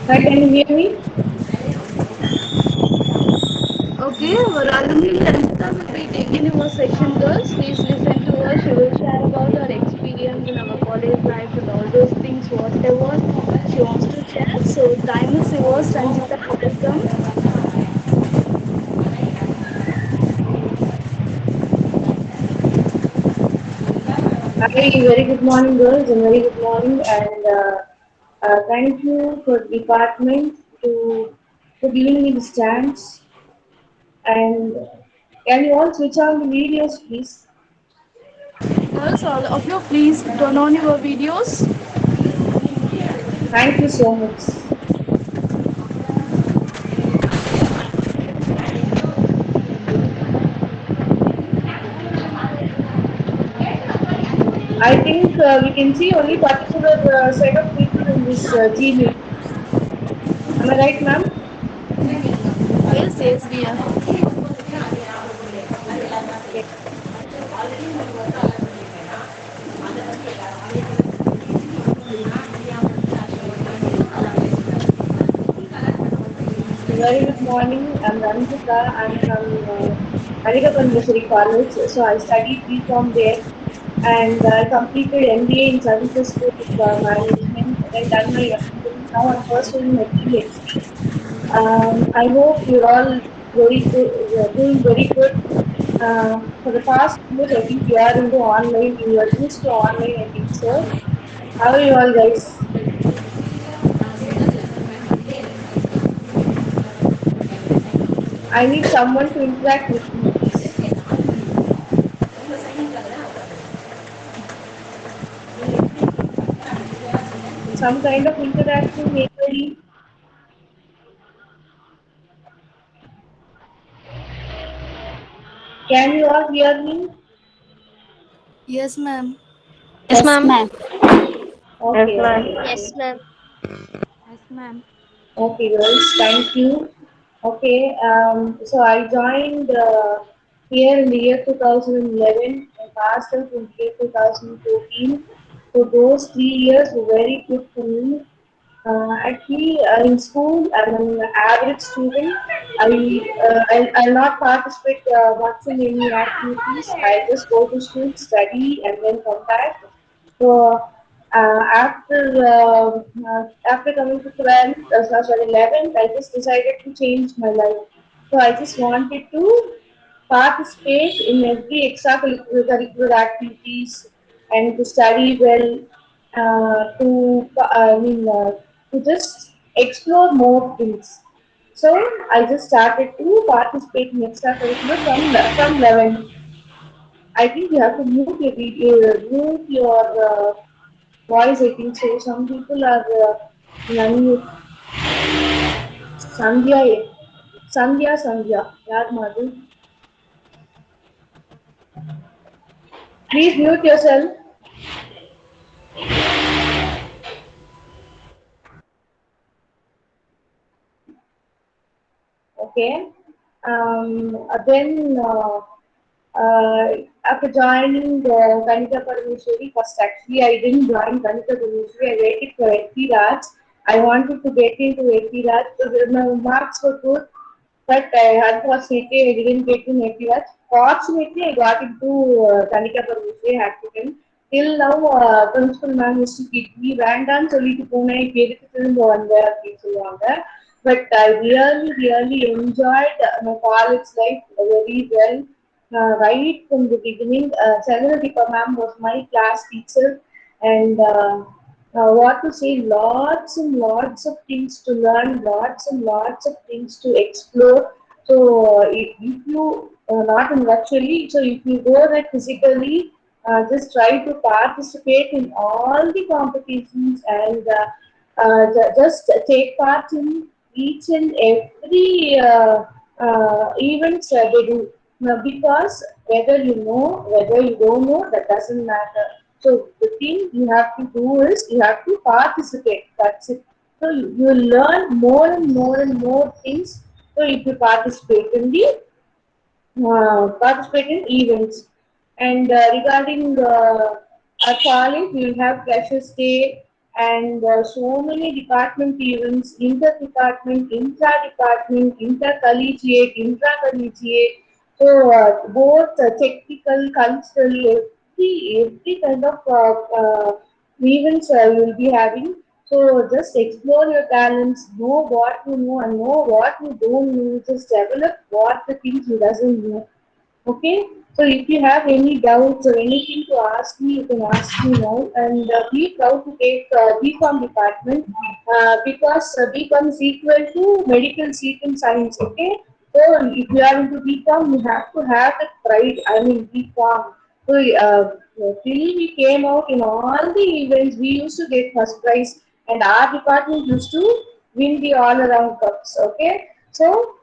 Hi, can you hear me? Okay, our alumni Lansita will be taking over section girls. Please listen to her. She will share about her experience in our college life and all those things, whatever she wants to share. So time is yours, Sanjita. Welcome. Hi, very good morning, girls, and very good morning. And thank you for the department for giving me this chance. And can you all switch on the videos, please? Girls, all of you, please turn on your videos. Thank you so much. I think we can see only particular set of people in this Gmail. Am I right, ma'am? Yes, yes, we are. Okay. Very good morning. I'm Ranjita. I'm from Kanika Parmeshwari College. So I studied BCom there, and I completed MBA in Services Management, then done my MPhil. Now I'm pursuing my PhD. I hope you're all doing very good. For the past years, I think you are into online. You are used to online, I think so. How are you all guys? I need someone to interact with me, please. Some kind of interaction, maybe. Can you all hear me? Yes, ma'am. Yes, Yes, ma'am. ma'am. Yes, Okay, ma'am. okay, okay. Yes, ma'am. Yes, ma'am. Okay, girls, thank you. Okay, so I joined here in the year 2011 and passed out in the year 2014. So those 3 years were very good for me. Actually, in school, I'm an average student. I'll not participate much in any activities. I just go to school, study, and then come back. So after coming to 12th, sorry, 11th, I just decided to change my life. So I just wanted to participate in every extracurricular activities and to study well, to just explore more things. So I just started to participate in extracurricular from 11. I think you have to mute your video, mute your voice. I think so. Some people are in unmute. Sandhya, Sandhya. Yaar Madhu. Please mute yourself. Okay. Then after joining Kanika Parameshwari, first actually I didn't join Kanika Parameshwari. I waited for AP Raj. I wanted to get into AP Raj because my marks were good, but unfortunately I didn't get in AP Raj. Fortunately, I got into Kanika Parameshwari Acton. Till now, principal ma'am used to keep me வேண்டான்னு சொல்லிட்டு போனேன் இப்ப எதுக்கு திரும்ப வந்த அப்படின்னு சொல்லுவாங்க. But I really, really enjoyed my college life very well. Right from the beginning, Chandradika ma'am was my class teacher, and what to say, lots and lots of things to learn, lots and lots of things to explore. So, if you not in virtually, so if you go there physically, just try to participate in all the competitions and just take part in each and every events they do. Now, because whether you know, whether you don't know, that doesn't matter. So the thing you have to do is you have to participate. That's it. So you will learn more and more and more things. So if you participate in events. And regarding our college, we will have Freshers Day and so many department events, inter-department, intra-department, intercollegiate, intra-collegiate. So both technical, cultural, every kind of events you will be having. So just explore your talents, know what you know and know what you don't know. Just develop what the things you doesn't know. Okay, so if you have any doubts or anything to ask me, you can ask me now. And be proud to take BCom department because BCom is equal to medical seat in science. Okay, so if you are into BCom, you have to have that pride. I mean BCom. So till we came out in all the events, we used to get first prize, and our department used to win the all around cups. Okay, so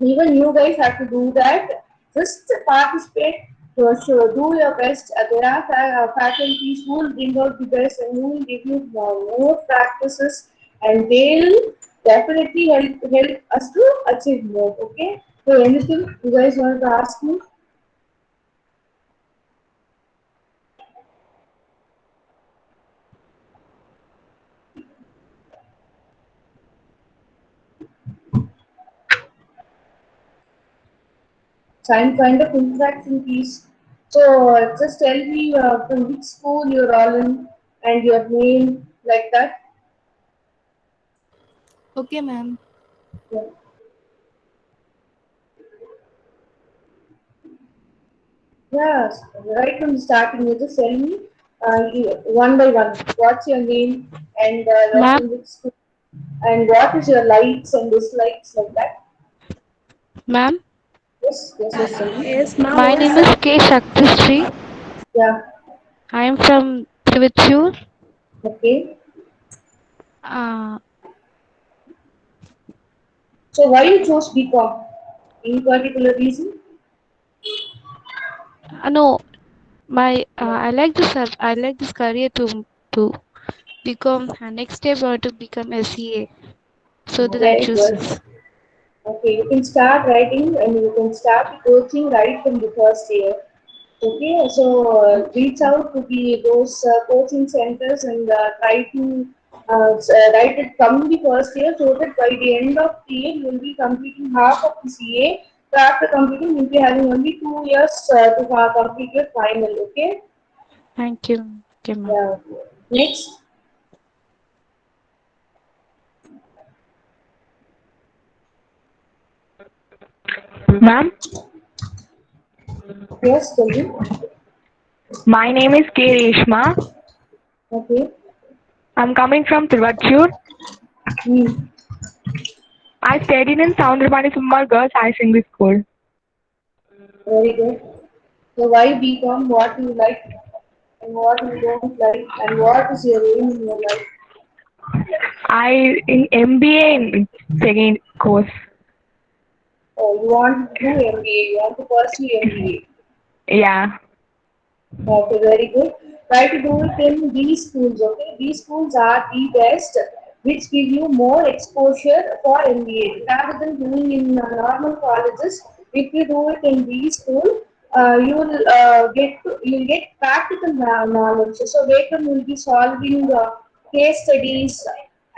even you guys have to do that. Just participate. So do your best. There are faculties who will bring out the best and who will give you more practices, and they'll definitely help us to achieve more. Okay. So anything you guys want to ask me? Some kind of interaction piece. So just tell me from which school you're all in and your name like that. Okay, ma'am. Yeah. Yes, right from the starting, you just tell me one by one. What's your name and Ma'am, from which school, and what is your likes and dislikes like that? ma'am, Yes, yes, yes, tell me. Yes, ma'am. my name is K. Shaktishri. Yeah, I am from Trivachur. okay. Uh, So why you chose BCom? Any particular reason? no, I like this career to become. Next step, I want to become a CA. So that I Very choose good. this. Okay, you can start writing and you can start the coaching right from the first year. Okay, so reach out to the those coaching centers and try to write it from the first year so that by the end of the year you will be completing half of the CA. So after completing, you'll be having only 2 years to complete your final. Okay, Thank you. Okay, ma'am. yeah. Next, Ma'am, yes, tell me. my name is K. Reshma. Okay. I'm coming from Trivachur. Hmm. I studied in Soundarpani Summa Girls High Secondary School. Very good. So why BCom? What you like and what you don't like, and what is your aim in your life? I in MBA in second course. Oh, you want to do MBA, you want to pursue MBA. Yeah. Okay, very good. Try to do it in these schools, okay? These schools are the best, which give you more exposure for MBA. Rather than doing in normal colleges, if you do it in these school, you'll get practical knowledge. So later you'll be solving case studies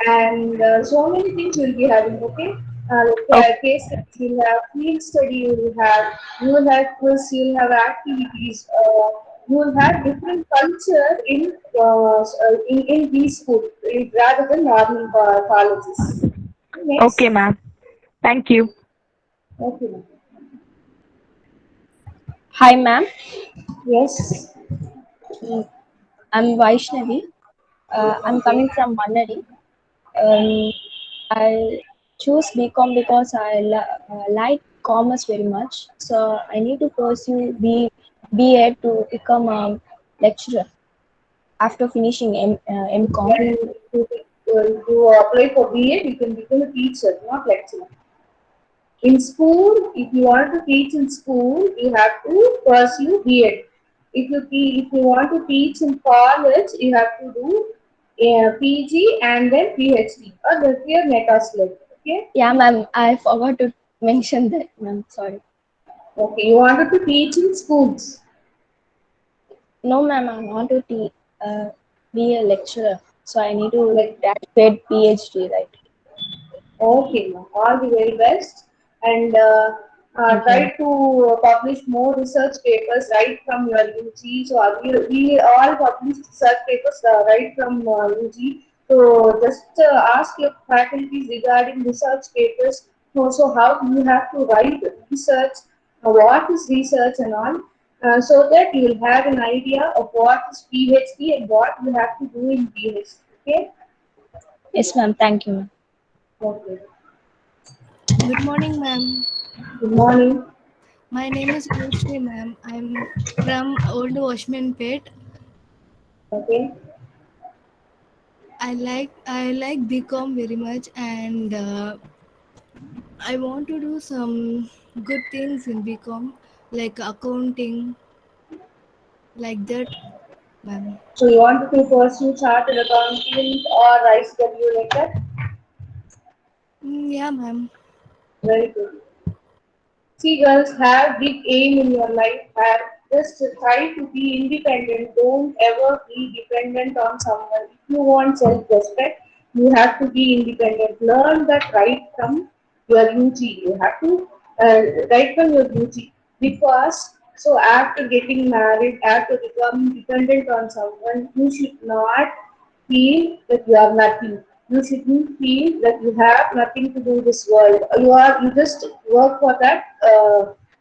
and so many things you'll be having. Okay, Okay. case studies you'll have, field study you will have quiz, you'll have activities. You will have different culture in these schools rather than normal colleges. Okay, Next, ma'am. Thank you. okay, Hi, ma'am. yes, I'm Vaishnavi. I'm okay, coming from Mannadi. Um, I choose BCom because I like commerce very much. So I need to pursue BA to become a lecturer after finishing MCom. to apply for BA, you can become a teacher, not lecturer. In school, if you want to teach in school, you have to pursue BEd. If you want to teach in college, you have to do PG and then PhD or the your metaslate. Okay. Yeah, ma'am. I forgot to mention that, ma'am. Sorry. Okay. You wanted to teach in schools. No, ma'am. I want to be a lecturer. So I need to like graduate PhD, right? Okay, ma'am. All the very best. And Thank try you. to publish more research papers right from your UG. So we all publish research papers right from UG. So just ask your faculties regarding research papers. Also, how you have to write research, what is research and all. So that you will have an idea of what is PhD and what you have to do in PhD. Okay? Yes, ma'am. Thank you, ma'am. Okay. Good morning, ma'am. Good morning. My name is Anushree, ma'am. I'm from Old Washman Pet. Okay. I like BCom very much, and I want to do some good things in BCom, like accounting, like that, ma'am. So you want to pursue chartered accountant or ICW like that? Yeah, ma'am. Very good. See, girls, have big aim in your life. Have just try to be independent. Don't ever be dependent on someone. If you want self-respect, you have to be independent. Learn that right from your UG. You have to right from your UG because so after getting married, after becoming dependent on someone, you should not feel that you are nothing. You shouldn't feel that you have nothing to do this world. You just work for that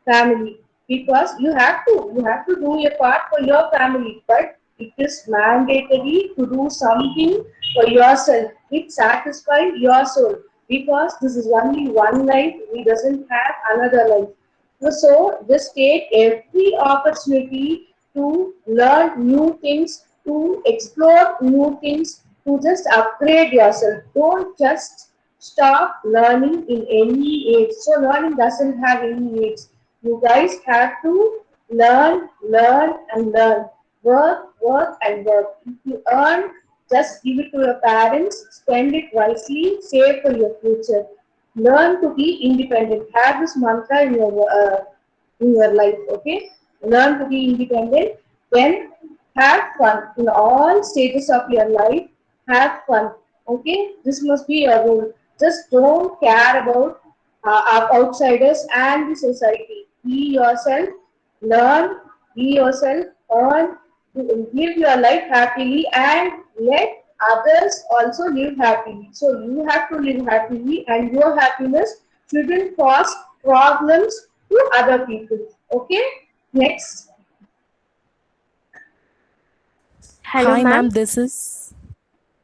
family because you have to do your part for your family, but it is mandatory to do something for yourself. It satisfies your soul because this is only one life. We doesn't have another life. So just take every opportunity to learn new things, to explore new things, to just upgrade yourself. Don't just stop learning in any age. So learning doesn't have any age. You guys have to learn and learn. Work and work. If you earn, just give it to your parents, spend it wisely, save for your future. Learn to be independent. Have this mantra in your life. Okay, learn to be independent. Then have fun in all stages of your life. Have fun. Okay, this must be your rule. Just don't care about outsiders and the society. Be yourself. Learn. Be yourself. Earn. Live your life happily and let others also live happily. So you have to live happily, and your happiness shouldn't cause problems to other people. Okay? Next. Hello, Hi, ma'am. ma'am. This is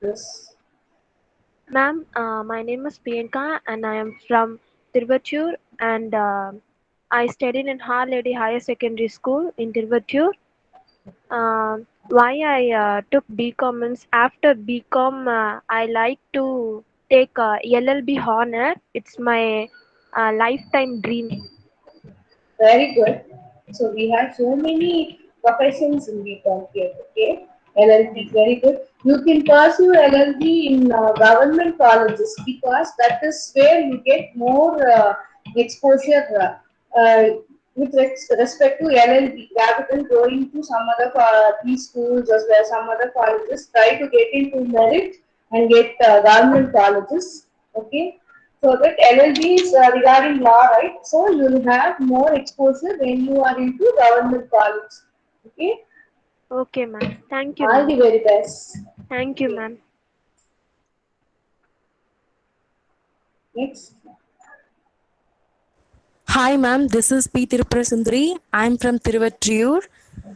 Yes. Ma'am, my name is Priyanka and I am from Tiruvachur and I studied in Our Lady Higher Secondary School in Tiruvachur. Why I took BCom means after BCom I like to take LLB honor. It's my lifetime dream. Very good. So we have so many professions in BCom here. Okay, LLB, very good. You can pursue LLB in government colleges because that is where you get more exposure with respect to LLB rather than going to some other schools or some other colleges. Try to get into merit and get government colleges. Okay, so that LLB is regarding law, right? So you will have more exposure when you are into government college. Okay, Okay, ma'am. Thank you, all ma'am. the very best. Thank you, Okay, ma'am. next. Hi, ma'am. This is P. Tirupurasundari. I'm from Tiruvattriyur.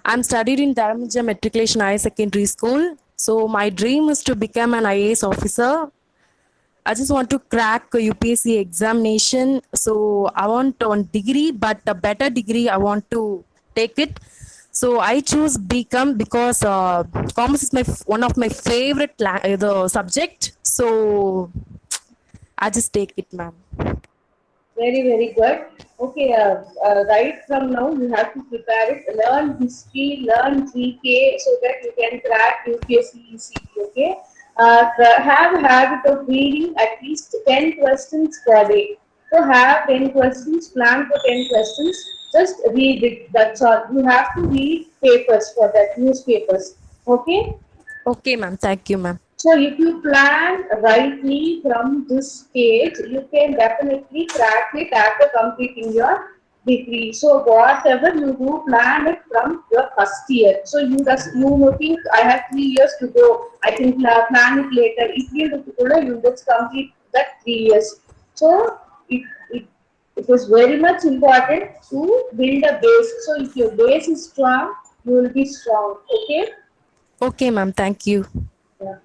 I'm studied in Dharamaja Matriculation Higher Secondary School. So my dream is to become an IAS officer. I just want to crack a UPSC examination. So I want one degree, but a better degree. I want to take it. So I choose BCom because commerce is one of my favorite the subject. So I just take it, ma'am. Very, very good. Okay, right from now you have to prepare it. Learn history, learn GK so that you can crack UPSC ECT. Okay, have a habit of reading at least 10 questions per day. So have 10 questions, plan for 10 questions. Just read it. That's all. You have to read papers for that, newspapers. Okay. Okay, ma'am. Thank you, ma'am. So if you plan rightly from this stage, you can definitely crack it after completing your degree. So whatever you do, plan it from your first year. So you think I have 3 years to go. I can plan it later. If you just complete that 3 years. So it it is very much important to build a base. So if your base is strong, you will be strong. Okay. Okay, ma'am. Thank you. Yeah.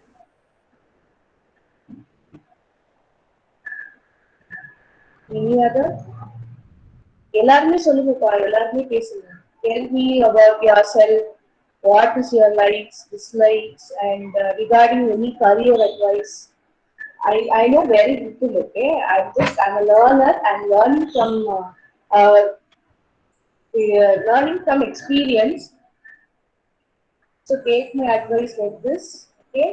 Any other? எல்லாருமே சொல்லுங்கப்பா எல்லாருமே பேசுங்க. Tell me about yourself. What is your likes, dislikes, and regarding any career advice. I know very little. Okay, I'm a learner. I'm learning from uh, learning from experience. So take my advice like this. Okay.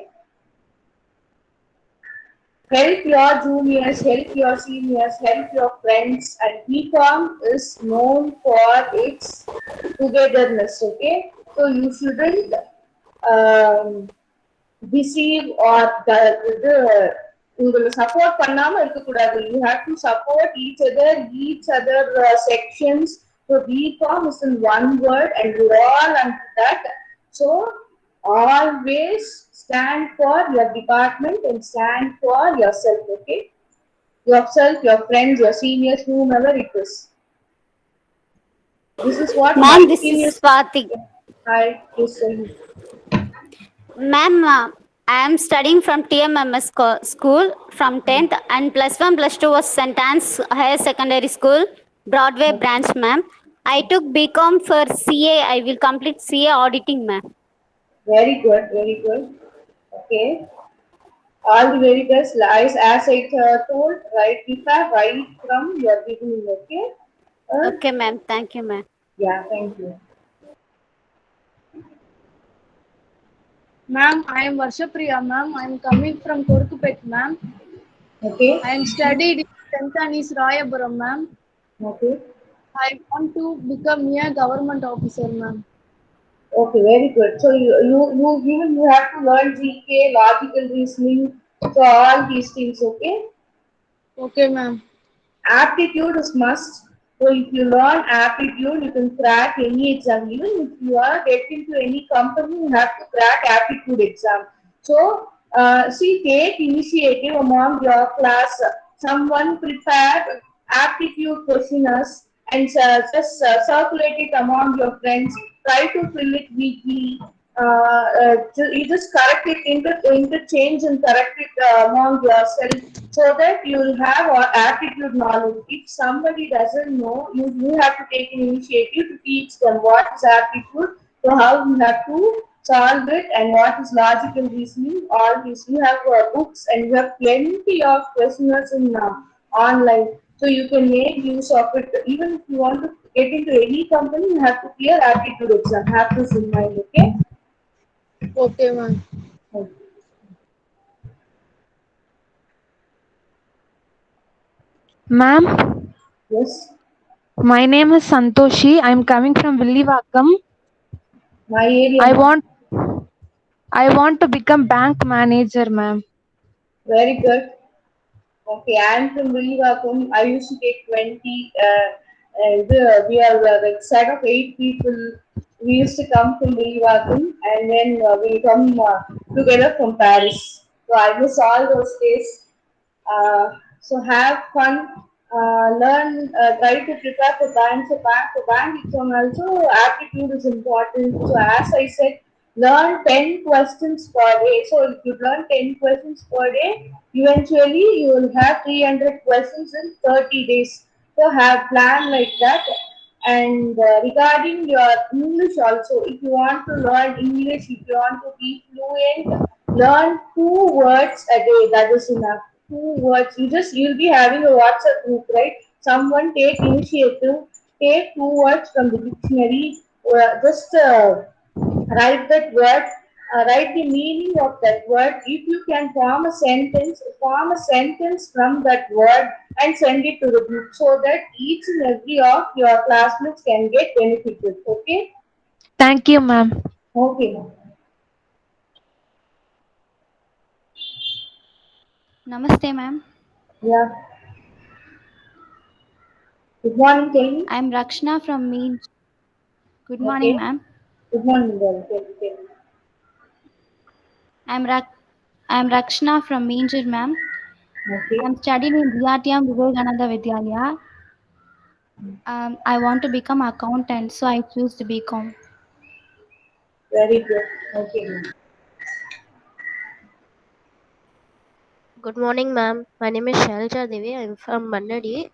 Help your juniors, help your seniors, help your friends, and BCom is known for its togetherness. Okay, so you shouldn't um, deceive or the உங்களை support பண்ணாம இருக்கக்கூடாது. You have to support each other sections. So BCom is in one word, and we're all under that. So always stand for your department and stand for yourself. Okay, yourself, your friends, your seniors, whomever it is. This is what my Ma'am, this is seniors. Swati. Hi, please tell me. Ma'am, I am studying from TMMS school from 10th and plus 1 plus 2 was St. Anne's Higher Secondary School, Broadway branch, ma'am. I took BCom for CA. I will complete CA auditing, ma'am. Very good, very good. Okay. All the very best. As I told, right, Deepa, right from your beginning. Okay. Okay, ma'am. Thank you, ma'am. Yeah, thank you. Ma'am, I am Varshapriya, ma'am. I am coming from Korkupet, ma'am. Okay. I am studied in St. Anne's Rayapuram, ma'am. Okay. I want to become a government officer, ma'am. Okay, very good. So you have to learn GK, logical reasoning, so all these things. Okay. Okay, ma'am. Aptitude is must. So if you learn aptitude, you can crack any exam. Even if you are get into any company, you have to crack aptitude exam. So see, take initiative among your class. Someone prepare aptitude questionnaires and just circulate it among your friends. Try to fill it weekly. You just correct it, interchange and correct it among yourself, so that you will have aptitude knowledge. If somebody doesn't know, you have to take an initiative to teach them what is aptitude, so how you have to solve it, and what is logical reasoning. All this you have books, and you have plenty of questionnaires in online, so you can make use of it. Even if you want to get into any company, you have to clear aptitude exam. Have this in mind. Okay. Okay, ma'am. Okay. Ma'am, Yes. my name is Santoshi. I'm coming from Villivakam. My area. I want to become bank manager, ma'am. Very good. Okay, I'm from Villivakam. I used to take 20. We are like set of 8 people. We used to come from Villivakam, and then we come together from Paris. So I miss all those days. So have fun. Learn. Try to prepare for bank. So for bank exam also aptitude is important. So as I said, learn 10 questions per day. So if you learn 10 questions per day, eventually you will have 300 questions in 30 days. So have plan like that. And regarding your English also, if you want to learn English, if you want to be fluent, learn 2 words a day. That is enough. 2 words. You'll be having a WhatsApp group, right? Someone take initiative, take 2 words from the dictionary, just write that word, write the meaning of that word. If you can form a sentence from that word and send it to the group, so that each and every of your classmates can get benefited. Okay? Thank you, ma'am. Okay. Namaste, ma'am. Yeah. Good morning, Jamie. I'm Rakshna from Mean. Good morning, Okay. ma'am. Good morning, girl. Okay. I'm Rak. I'm Rakshna from Minjur, ma'am. Okay. I'm studying in DRTM Vivekananda Vidyalaya. I want to become accountant, so I choose to BCom. Very good. Okay. Good morning, ma'am. My name is Shalja Devi. I'm from Mannadi.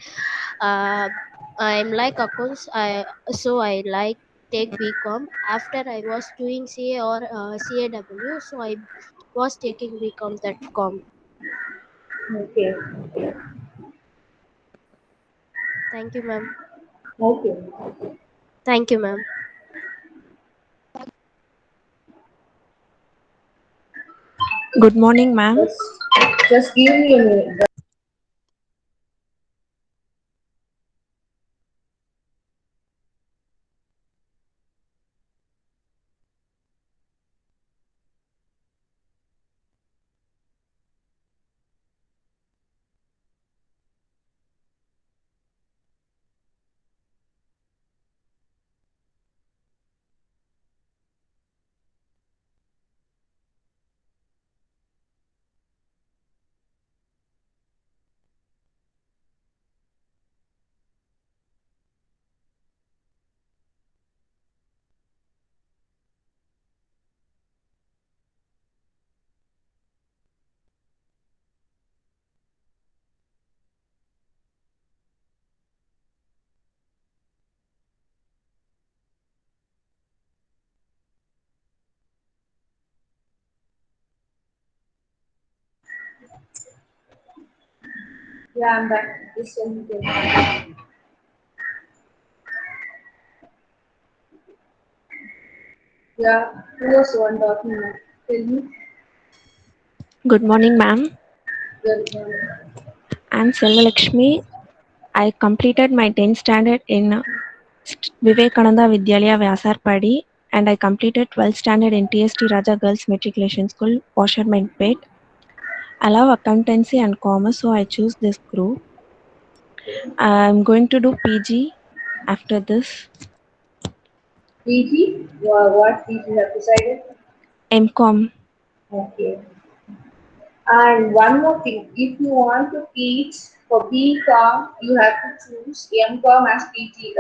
I'm like accounts. I like take BCom. After I was doing CA or CAW, so I was taking BCom that com. Okay. Thank you, ma'am. Okay. Thank you, ma'am. Good morning, ma'am. Just give me a minute. Yeah, I'm back. Just a minute. Yeah, who was the one talking now? Tell me. Good morning, ma'am. Good morning. I'm Selvalakshmi. I completed my 10th standard in Vivekananda Vidyalaya Vyasarpadi and I completed 12th standard in TST Raja Girls Matriculation School, Washermanpet. I love accountancy and commerce, so I choose this group. I'm going to do PG after this. PG? What PG you have decided? MCom. Okay. And one more thing, if you want to teach for BCom, you have to choose MCom as PG.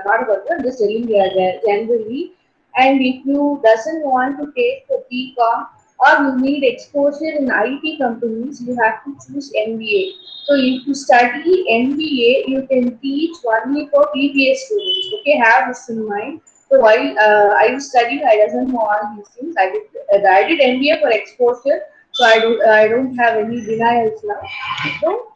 Not about that, I'm just telling you generally. And if you doesn't want to take the BCom or you need exposure in IT companies, you have to choose MBA. So if you study MBA, you can teach only for BBA students. Okay, have this in mind. So while I was studying, I doesn't know all these things. I did MBA for exposure, so I don't have any denials now. So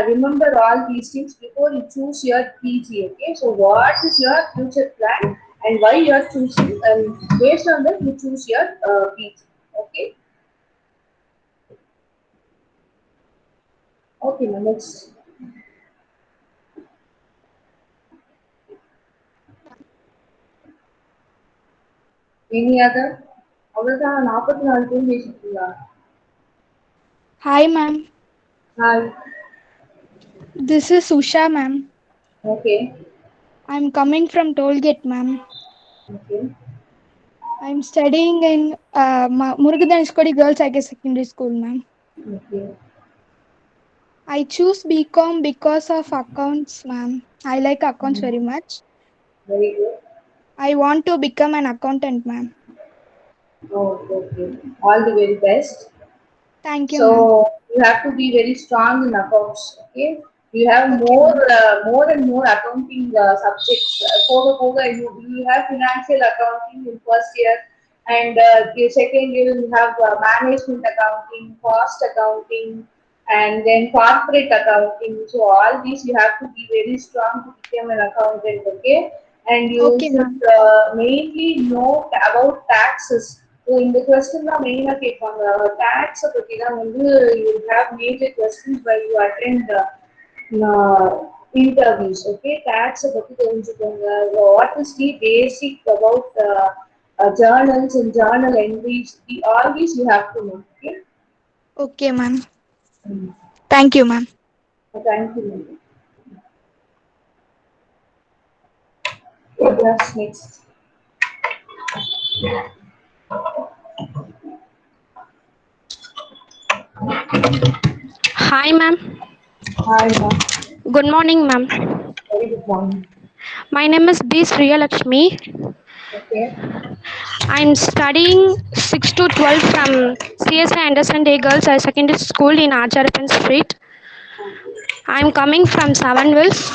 remember all these things before you choose your PG. Okay, so what is your future plan and why you are choosing, and based on that you choose your PG. Okay. Okay, now next. Any other? அவ்வளோதான் 44 பேர் பேசிட்டீங்களா? Hi, ma'am. Hi. This is Usha, ma'am. Okay. I'm coming from Tollgate, ma'am. Okay. I'm studying in Murugadhaneshwari Girls Higher Secondary School, ma'am. Okay. I choose BCom because of accounts, ma'am. I like accounts very much. Very good. I want to become an accountant, ma'am. Oh, okay. All the very best. Thank you, So ma'am. you have to be very strong in accounts. Okay. You have Okay, more and more accounting subjects. You have financial accounting in first year, and the second year you have management accounting, cost accounting, and then corporate accounting. So all these you have to be very strong to become an accountant. Okay, and you okay, should ma'am. mainly know about taxes. So இந்த question தான் மெயினா கேட்பாங்க. டாக்ஸை பத்தி தான் வந்து you have major questions by you attend interviews. Okay, டாக்ஸை பத்தி தெரிஞ்சுக்கோங்க. What is the basic about journals and journal entries. All these you have to know. Okay. Okay, ma'am. Thank you, ma'am. Thank you, ma'am. Yes, next. Hi, ma'am. Hi, ma'am. Good morning, ma'am. Very good morning. My name is B. Sriya Lakshmi. Okay. I'm studying 6 to 12 from CSI Anderson Day Girls High Secondary School in Acharappan Street. I'm coming from Seven Wills.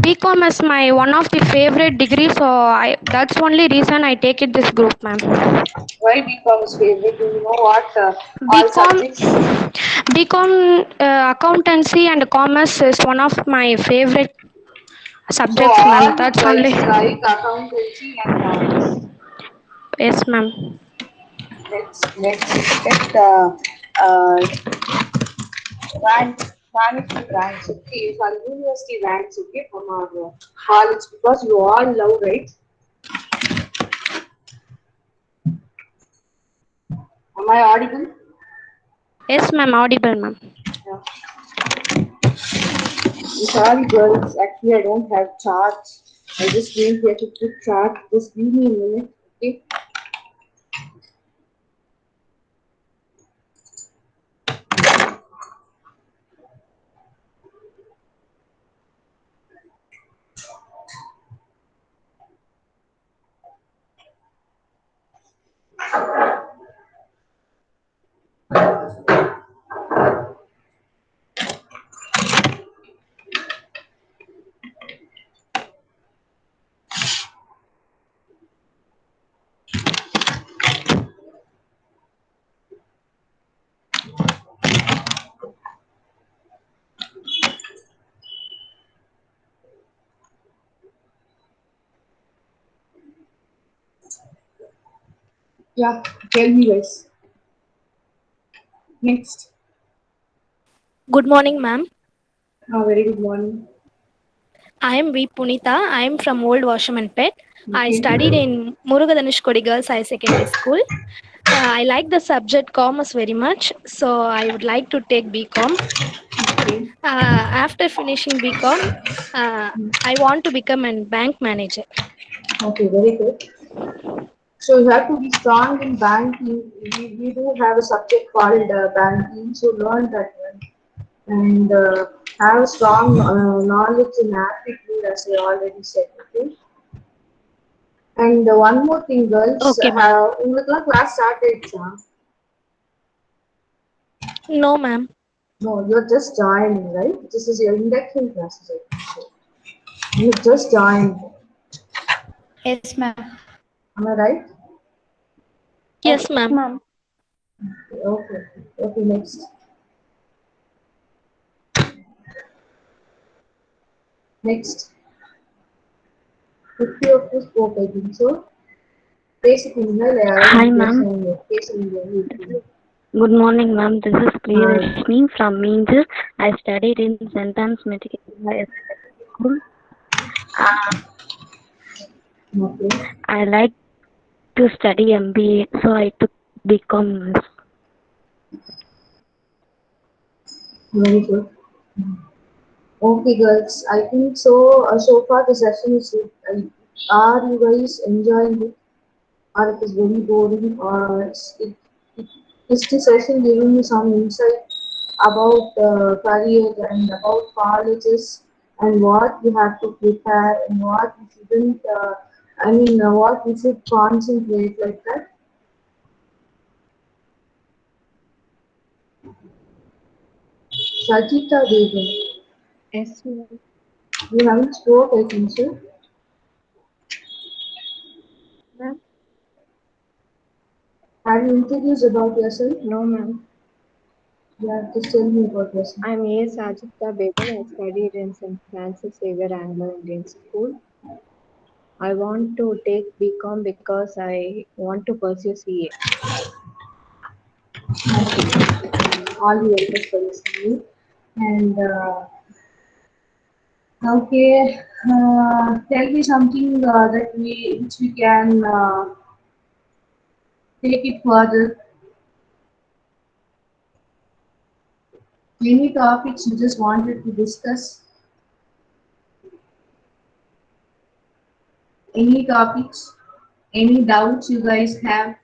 BCom is my one of the favorite degrees, so that's only reason I take it this group, ma'am. Why BCom is favorite? Do you know what all BCom, subjects? BCom accountancy and commerce is one of my favorite So subjects, all ma'am. you That's only. guys like accountancy and commerce. Yes, ma'am. Let's expect management ranks. Okay, for university ranks. Okay, from our college because you all love, right? Am I audible? Yes, ma'am. Audible, ma'am. Yeah. Sorry, girls. Actually, I don't have charts. I just came here to put chart. Just give me a minute, okay? Yeah, tell me, guys. Next. Good morning, ma'am. Very good morning. I am V. Punita. I am from Old Washerman Pet. I Okay. studied in Murugadhanushkodi Girls High Secondary School. I like the subject commerce very much, so I would like to take BCom. Okay. After finishing BCom, I want to become a bank manager. Okay, very good. So you have to be strong in banking. We do have a subject called banking, so learn that one. And have strong knowledge in aptitude, as I already said. Okay. And one more thing, girls. Okay, ma'am. உங்களுக்குலாம் class start ஆயிடுச்சா? No, ma'am. No, you're just joining, right? This is your induction classes, I think so. You just joined. Yes, ma'am. Am I right? Yes, ma'am. Okay. Okay, next. Next. 50 of you spoke, I think so. Hi, ma'am. Good morning, ma'am. This is Priyarashni from Minjur. I studied in St. Anne's Medical School. Okay. I like to study MBA, so I took BCom. Very good. Okay, girls. I think so. So far, the session is good. Are you guys enjoying it? Or it is very boring? Or is the session giving me some insight about career and about colleges and what we have to prepare and what we shouldn't? What we should concentrate like that. Sajita Devi. Yes, ma'am. You haven't spoke, I think so. Ma'am? Have you introduced about yourself? No, ma'am. Yeah, just tell me about yourself. I'm A. Sajita Begum. I studied in St. Francis Xavier Anglo Indian School. I want to take BCom because I want to pursue CA. All the efforts for listening. And okay, tell me something which we can take it further. Any topics you just wanted to discuss? Any topics? Any doubts you guys have?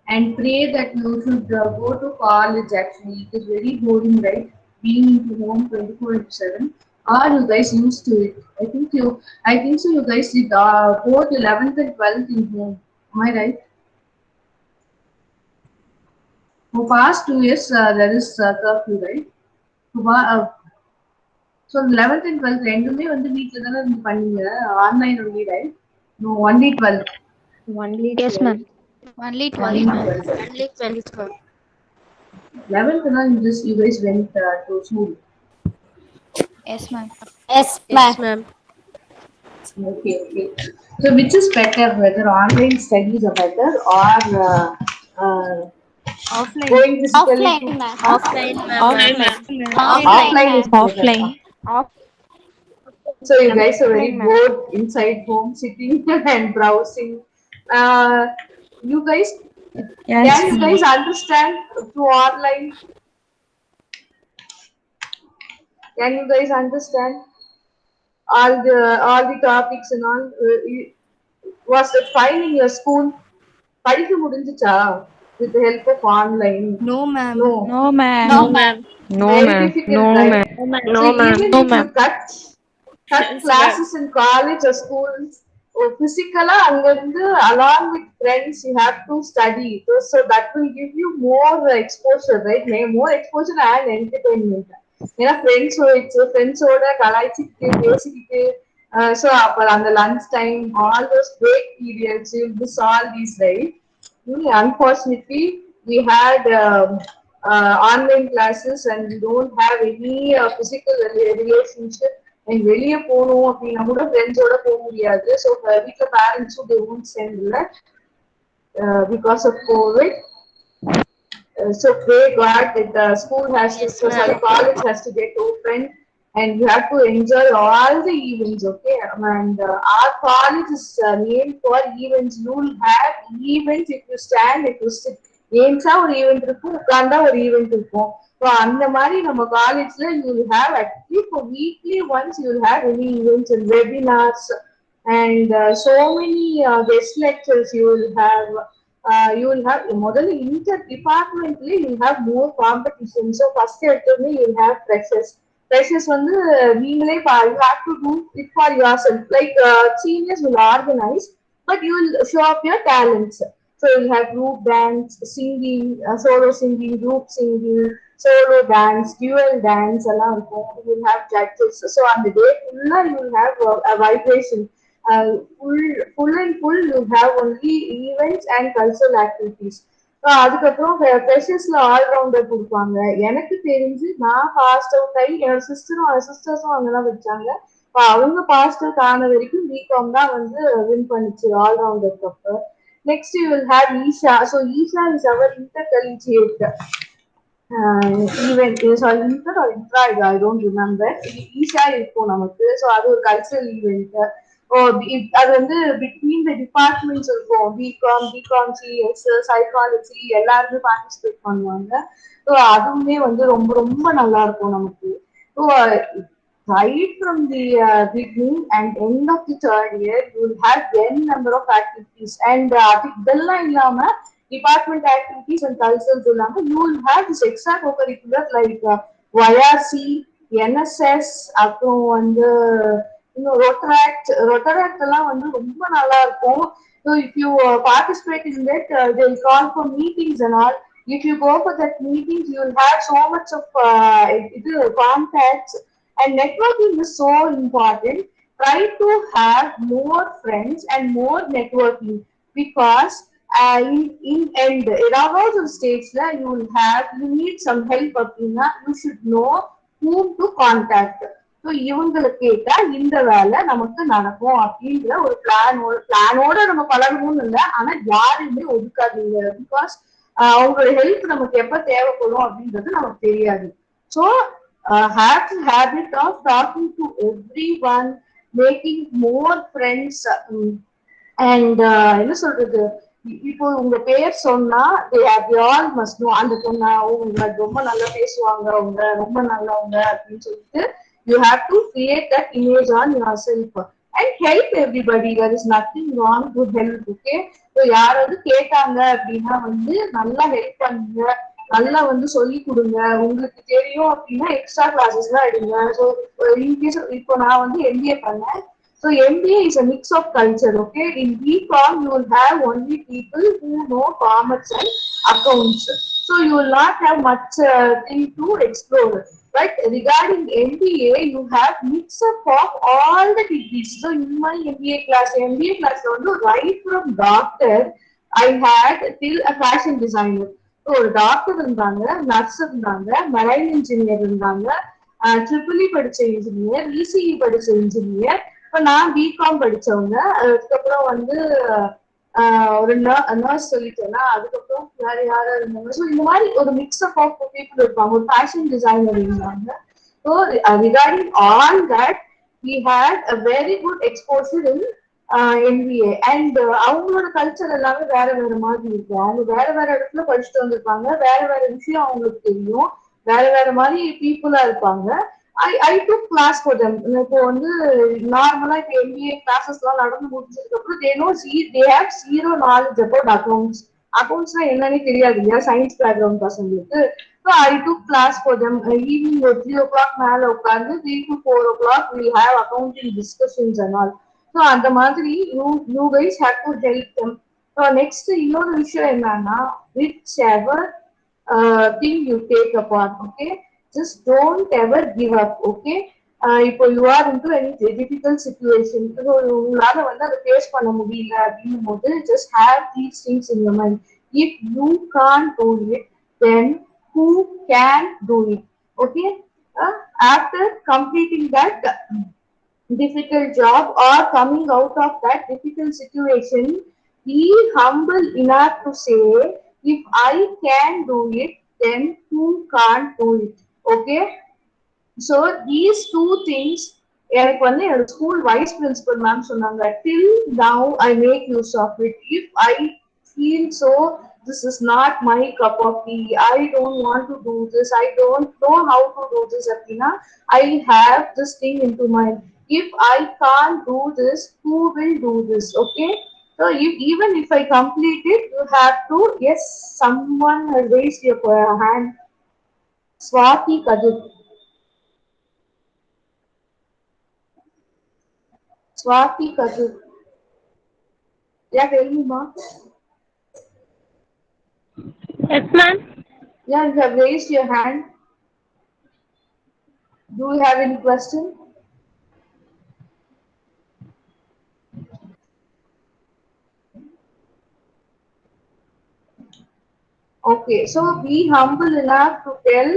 And pray that you should go to college. Actually, it is very boring, right? Being into home 24/7. Are you guys used to it? I think so. You guys did both 11th and 12th in home. Am I right? For past 2 years, there is curfew, right? So 11th and 12th ரெண்டுமே வந்து வீட்ல தான இருந்து பண்ணீங்க online only, right? No, only 12th. Only Yes, 12. ma'am. Only Only 12. 12th. Only 12th, ma'am. 11th you guys went to school. Yes, ma'am. Yes, Yes, ma'am. Okay. So which is better, whether online studies are better or Offline. going physically? Offline, ma'am. Offline, ma'am. Offline is Offline. So you guys are very bored inside home, sitting and browsing. You guys, Yes. can you guys understand through online? Can you guys understand all the topics and all? Was it fine in your school? படிக்க முடிஞ்சுச்சா with the help of online? No, ma'am. No, ma'am. No, ma'am. No, very ma'am. difficult, No, right? ma'am. No, So ma'am. even No, if you ma'am. cut classes in college or schools, physically along with friends you have to study. So that will give you more exposure, right? More exposure and entertainment. ஏன்னா ஃப்ரெண்ட்ஸோட கலாய்ச்சிக்கிட்டு பேசிக்கிட்டு so அப்போ அந்த lunch time all those break periods miss all these, right? Unfortunately, we had online classes and we don't have any physical relationship. And வெளியே போகணும் அப்படின்னா கூட ஃப்ரெண்ட்ஸோட போக முடியாது. ஸோ வீட்டில் பேரண்ட்ஸும் they won't send இல்லை because of COVID. So pray God that the school has to, college has to get open and you have to enjoy all the events, okay? And our college is named for events. You will have events if you stand, if you sit. ஏன்ஸா ஒரு event இருக்கும், உட்கார்ந்தா ஒரு event இருக்கும். So அந்த மாதிரி நம்ம காலேஜ்ல you will have at least for weekly once you will have any events and webinars and so many guest lectures you will have. You will have முதல்ல inter departmently you will have more competition. So first எடுத்தோடனே you will have freshers வந்து நீங்களே you have to do it for yourself. Like seniors will organize, but you will show up your talents. So you will have group dance, singing, solo singing, group singing, solo dance, dual dance எல்லாம் இருக்கும். You will have judges. So on the day full you will have a vibration. Full and full you have only events and cultural activities. அதுக்கப்புறம் ஃப்ரெஷர்ஸ்ல allrounder கொடுப்பாங்க. எனக்கு தெரிஞ்சு நான் passed out ஆகி என்னோட சிஸ்டர்ஸும் அங்கதான் வச்சாங்க. அவங்க பாஸ்ட் அவுட் ஆன வரைக்கும் பிகாம் தான் வந்து வின் பண்ணிச்சு allrounder cup. Next you will have Isha. So Isha is our inter collegiate event. Sorry, inter or intra, I don't remember. Isha இருக்கும் நமக்கு. ஸோ அது ஒரு கல்ச்சரல் ஈவெண்ட். அது வந்து பிட்வீன் த டிபார்ட்மெண்ட்ஸ் இருக்கும். பிகாம் சிஎஸ் சைக்காலஜி எல்லாருமே பார்ட்டிசிபேட் பண்ணுவாங்க. ஸோ அதுவுமே வந்து ரொம்ப ரொம்ப நல்லா இருக்கும் நமக்கு. So right from the beginning and end of the third year you will have n number of activities and இதெல்லாம் இல்லாம department activities and culturals இல்லாம you will have this extra co-curricular like YRC, NSS, அப்புறம் வந்து இன்னும் ரொட்டராக்ட் எல்லாம் வந்து ரொம்ப நல்லா இருக்கும். So if you participate in that, they will call for meetings and all. If you go for that meetings, you will have so much of contacts. And networking is so important. Try to have more friends and more networking because in end ஏதாவது ஒரு ஸ்டேஜ்ல you will have, you need some help அப்படின்னா you should know whom to contact. So இவங்களை கேட்டா இந்த வேலை நமக்கு நடக்கும் அப்படின்ற ஒரு பிளானோட நம்ம பழகணும்னு இல்லை. ஆனா யாருமே ஒதுக்காதீங்க. பிகாஸ் அவங்களோட ஹெல்ப் நமக்கு எப்ப தேவைப்படும் அப்படின்றது நமக்கு தெரியாது. So have the habit of talking to everyone, making more friends and என்ன சொல்றது, இப்போ உங்க பேர் சொன்னா they all must know அந்த பொண்ணா அவங்க ரொம்ப நல்லா பேசுவாங்க அவங்க ரொம்ப நல்லவங்க அப்படின்னு சொல்லிட்டு you have to create that image on yourself and help everybody. There is nothing wrong to help. Okay, so யாராவது கேட்டாங்க அப்படின்னா வந்து நல்லா ஹெல்ப் பண்ணுங்க, நல்லா வந்து சொல்லி கொடுங்க. உங்களுக்கு தெரியும் அப்படின்னா எக்ஸ்ட்ரா கிளாஸஸ் எல்லாம் எடுங்க. ஸோ இன்கேஸ் இப்போ நான் வந்து எம்பிஏ பண்ணேன். So MBA is a mix of culture. Okay, in BCom you will have only people who know commerce and accounts. So you will not have much thing to explore. But regarding MBA, you have mix up of all the degrees. So in my MBA class right from doctor, I had till a fashion designer. So ஒரு doctor இருந்தாங்க, nurse இருந்தாங்க, marine engineer இருந்தாங்க, triple E படிச்ச engineer, ECE படிச்ச engineer. இப்போ நான் BCom படிச்சவங்க. அதுக்கப்புறம் வந்து ஒரு நர்ஸ் சொல்லிட்டேன்னா, அதுக்கப்புறம் வேற யாரா இருந்தாங்க. ஸோ இந்த மாதிரி ஒரு மிக்ஸ்அப் ஆஃப் பீப்புள் இருப்பாங்க. ஒரு ஃபேஷன் டிசைனர் இருந்தாங்க. So regarding all that we had a very good exposure in MBA and அவங்களோட கல்ச்சர் எல்லாமே வேற வேற மாதிரி இருக்கும். அவங்க வேற வேற இடத்துல படிச்சுட்டு வந்திருப்பாங்க, வேற வேற விஷயம் அவங்களுக்கு தெரியும், வேற வேற மாதிரி பீப்புளா இருப்பாங்க. I took class for them. இப்போ வந்து நார்மலா இப்போ MBA classes எல்லாம் நடந்து முடிஞ்சதுக்கு அப்புறம் they have zero knowledge about accounts. அக்கௌண்ட்ஸ்னா என்னன்னு தெரியாது இல்லையா சயின்ஸ் பேக்ரவுண்ட் பசங்களுக்கு. So I took class for them. Evening 3 o'clock மேல உட்கார்ந்து 3 to 4 o'clock we have accounting discussions and all. So அந்த மாதிரி you guys have to help them. So next இன்னொரு விஷயம் என்னன்னா, whichever thing you take apart, okay, just don't ever give up. Okay, இப்போ you are into any difficult situation, உங்களால வந்து அதை face பண்ண முடியல அப்படின்னும் போது just have these things in your mind. If you can't do it, then who can do it? Okay, after completing that difficult job or coming out of that difficult situation, be humble enough to say, if I can do it, then who can't do it? Okay, so these two things எனக்கு வந்து என்னோட school vice principal ma'am சொன்னாங்க. till now I make use of it. If I feel so this is not my cup of tea, I don't want to do this, I don't know how to do this appadina, I have this thing into mind. If I can't do this, who will do this? Okay, so even if I complete it, you have to, yes, someone has raised your hand. Swati Kadir. Swati Kadir. Yeah, tell me, ma. Yes, ma'am. Yeah, you have raised your hand. Do you have any question? Okay, so be humble enough to tell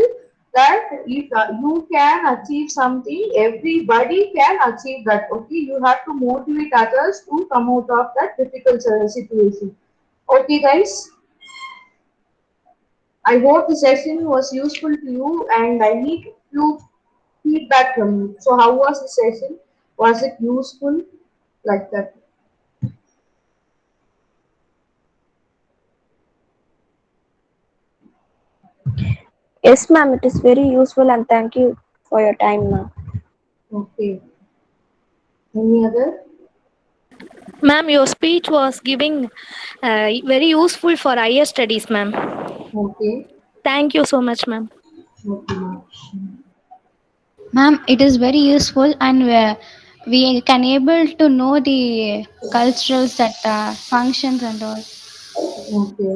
that if you can achieve something, everybody can achieve that. Okay, you have to motivate others to come out of that difficult situation. Okay, guys, I hope the session was useful to you and I need few feedback from you. So how was the session? Was it useful? Like that? Yes, ma'am, it is very useful and thank you for your time, ma'am. Okay. Any other? Ma'am, your speech was giving very useful for higher studies, ma'am. Okay. Thank you so much, ma'am. Okay, ma'am. Ma'am, it is very useful and we can able to know the cultures that functions and all. Okay.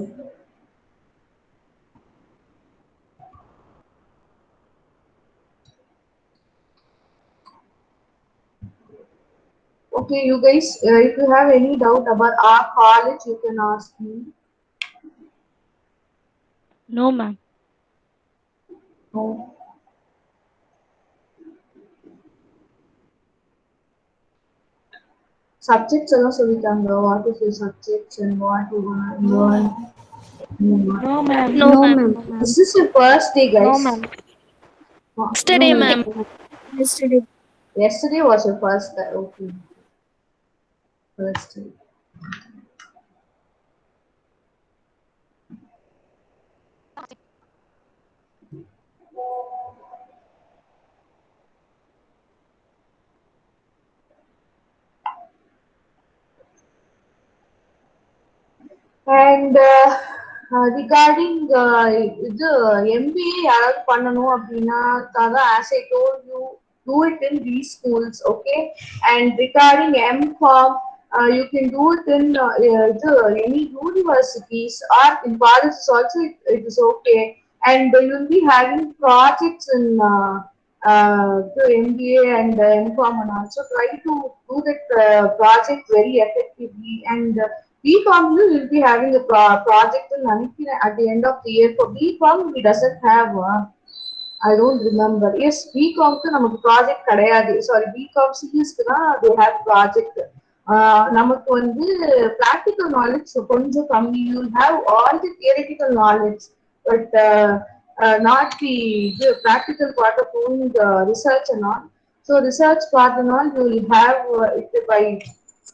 Okay, you guys, if you have any doubt about our college, you can ask me. No, ma'am. No. Subjects எல்லாம் சொல்லிட்டாங்க. What is your subjects and what you want to learn? No, ma'am. No, ma'am. This is your first day, guys. No, ma'am. Yesterday, ma'am. Yesterday. Yesterday was your first day. Okay. First day. And regarding இது MBA யாராவது பண்ணணும் அப்படின்னா as I told you, do it in these schools, okay? And regarding MCOM, you can do it in any universities or in colleges also. It is okay, and you will be having projects in the MBA and MCOM, and also try to do that project very effectively. And BCom you will be having a project in at the end of the year. For BCom we doesn't have I don't remember. Yes, BCom க்கு நமக்கு project கிடையாது. Sorry, BCom CS க்கு தான் they have project. நமக்கு வந்து practical knowledge கொஞ்சம் கம்மி. You will have all the theoretical knowledge, but not the practical part of doing the research and all. So research part and all you will have it by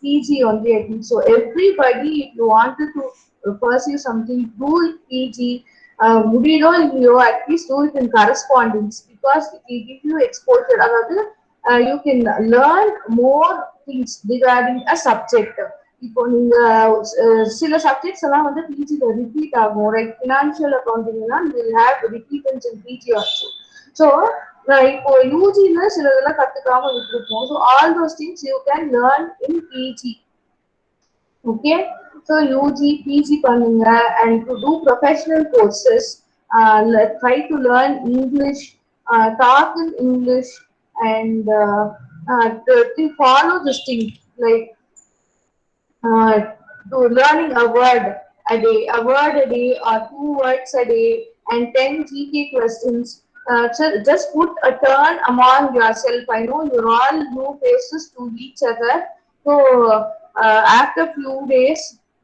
PG only, I think. So everybody, if you wanted to pursue something, do it PG. முடியலோ இல்லையோ, at least do it in correspondence, because it will give you exposure. அதாவது you can learn more things regarding a subject. இப்போ நீங்க சில subjects எல்லாம் வந்து பிஜில repeat ஆகும். Like financial அக்கௌண்டிங்னா will have repeatance in PG also. So இப்போ யூஜில சிலதெல்லாம் கத்துக்காம விட்டுருப்போம். So all those things you can learn in PG. Okay, so UG, PG பண்ணுங்க, and to do professional courses, try to learn English, talk in English, and to follow this thing, like to learning a word a day or 2 words a day, and 10 GK questions. So just put a turn among yourself. I know you're all new faces to each other, so after few days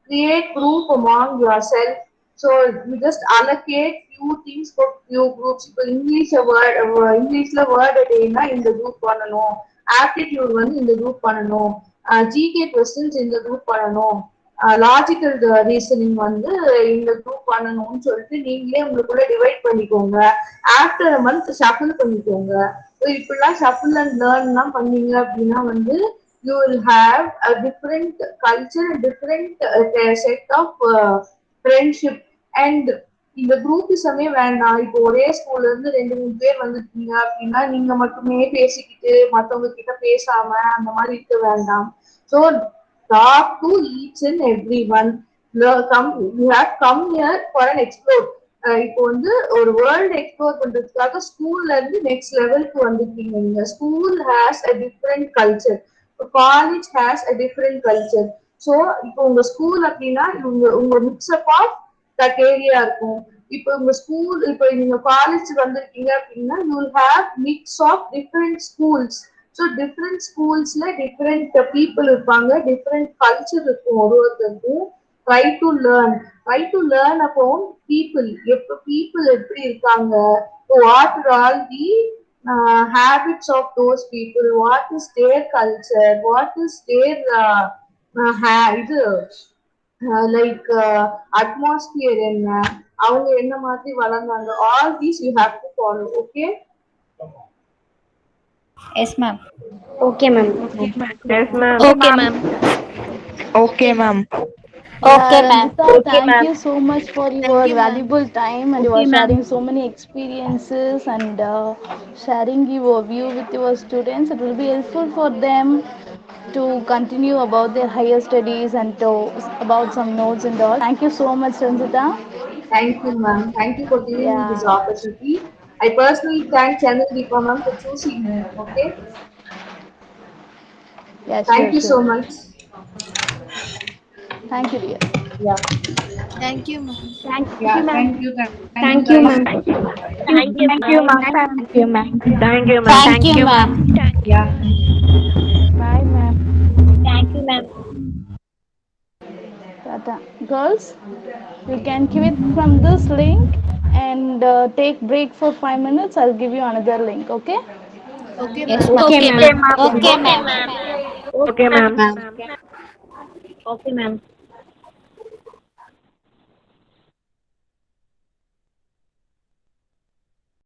create group among yourself. So you just allocate few things for few groups. இப்போ இங்கிலீஷ்ல word a day na இந்த group பண்ணணும், aptitude வந்து இந்த group பண்ணணும், GK questions இந்த group பண்ணணும், logical reasoning வந்து இந்த குரூப் பண்ணணும்னு சொல்லிட்டு நீங்களே உங்களுக்குள்ள டிவைட் பண்ணிக்கோங்க. ஆஃப்டர் அ மந்த் ஷஃபிள் பண்ணிக்கோங்க. இப்படிலாம் ஷஃபிள் அண்ட் லேர்ன்லாம் பண்ணீங்க அப்படின்னா வந்து you will have a different culture, a different set of friendship. And இந்த குரூப்பிசமே வேண்டாம். இப்போ ஒரே ஸ்கூல்ல இருந்து 2-3 பேர் வந்துருக்கீங்க அப்படின்னா நீங்க மட்டுமே பேசிக்கிட்டு மற்றவங்க கிட்ட பேசாம அந்த மாதிரி இருக்க வேண்டாம். So talk to each and everyone. You have come here for an explore. இப்போ வந்து ஒரு வேர்ல்ட் எக்ஸ்ப்ளோர் பண்றதுக்காக ஸ்கூல்ல இருந்து நெக்ஸ்ட் லெவலுக்கு வந்துருக்கீங்க. நீங்க school has a different culture, college has a different culture. So இப்போ உங்க ஸ்கூல் அப்படின்னா உங்க மிக்ஸ்அப் ஆஃப் தட் ஏரியா இருக்கும். இப்போ உங்க ஸ்கூல், இப்போ நீங்க காலேஜ் வந்திருக்கீங்க அப்படின்னா you will have mix of different schools. So different ஸ்கூல்ஸ்ல டிஃப்ரெண்ட் பீப்புள் இருப்பாங்க, டிஃப்ரெண்ட் கல்ச்சர் இருக்கும் ஒருத்தருக்கும். Try to learn about people. எப்போ பீப்புள் எப்படி இருக்காங்க, what are all the habits of those people, what is their culture, what is their இது like atmosphere என்ன, அவங்க என்ன மாதிரி வளர்ந்தாங்க. all these you have to follow. Okay. Yes ma'am. Okay ma'am. Yes ma'am. Okay ma'am. Okay ma'am. Okay, ma'am. Thank you so much for your valuable time, and you are sharing so many experiences and sharing your view with your students. It will be helpful for them to continue about their higher studies and to about some notes and all. Thank you so much, Ranjita. Thank you, ma'am. Thank you for giving me this opportunity. I personally thank Channel Deepa ma'am for choosing me. Okay. Yeah, thank you so much. Thank you, dear. Yeah. Thank you ma'am. Thank you, ma'am. Thank you ma'am. Thank you ma'am. Thank you ma'am. Thank you, ma'am. Yeah. Bye, ma'am. Thank you, ma'am. Tata. Girls, you can quit from this link and take break for 5 minutes. I'll give you another link. Okay? Okay Yes, ma'am. ma'am. Okay ma'am. Okay, ma'am. Okay ma'am. Okay, ma'am.